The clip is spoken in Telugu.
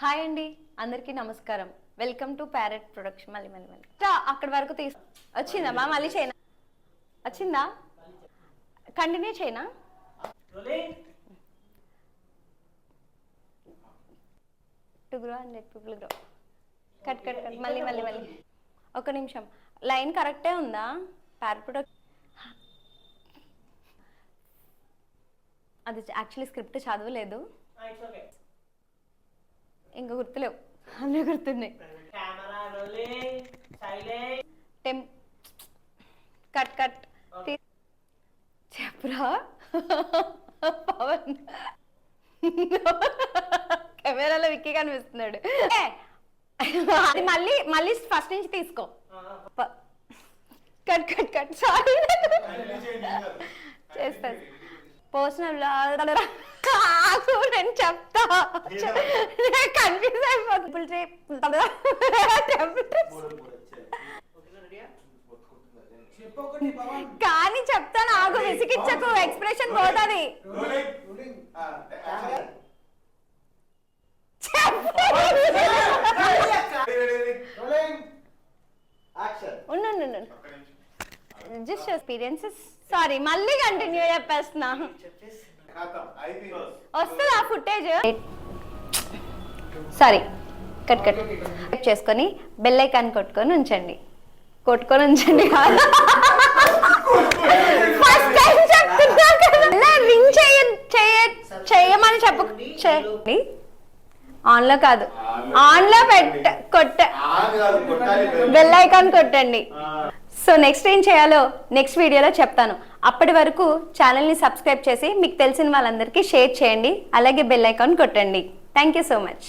హాయ్ అండి, అందరికీ నమస్కారం. Welcome to parrot production. మళ్ళీ అక్కడి వరకు వచ్చిందా మా? మళ్ళీ చేయనా? వచ్చిందా? కంటిన్యూ చేయనా? To grow and let people grow. Cut cut cut. మళ్ళీ మళ్ళీ మళ్ళీ ఒక నిమిషం. లైన్ కరెక్టే ఉందా? ప్యారెట్ ప్రొడక్ట్ అది యాక్చువల్లీ స్క్రిప్ట్ చదవలేదు, ఇంకా గుర్తులేవు, అన్నీ గుర్తున్నాయి. కట్ కట్ చెప్పురా పవన్. కెమెరాలో విక్కీ కనిపిస్తున్నాడు. అది మళ్ళీ మళ్ళీ ఫస్ట్ నుంచి తీసుకో. Cut cut cut. సారీ చేస్తాను. పర్సనల్ నేను చెప్తా, కన్ఫ్యూజ్ అయిపోతుంది. కానీ చెప్తాను, ఆగు, విసిగిచ్చకు, ఎక్స్ప్రెషన్ పోతుంది. Just experiences. సారీ, మళ్ళీ కంటిన్యూ చెప్పేస్తున్నా. వస్తుందా ఫుటేజ్? సారీ, కట్ కట్ చేసుకొని బెల్ ఐకాన్ కొట్టుకొని ఉంచండి. ఫస్ట్ టైం చెప్తున్నా కదా, రింగ్ చేయమని చెప్పండి. ఆన్లో కాదు, ఆన్లో బెల్ ఐకాన్ కొట్టండి. సో నెక్స్ట్ ఏం చేయాలో నెక్స్ట్ వీడియోలో చెప్తాను. అప్పటి వరకు ఛానల్ని సబ్స్క్రైబ్ చేసి మీకు తెలిసిన వాళ్ళందరికీ షేర్ చేయండి. అలాగే బెల్ ఐకాన్ కొట్టండి. Thank you so much.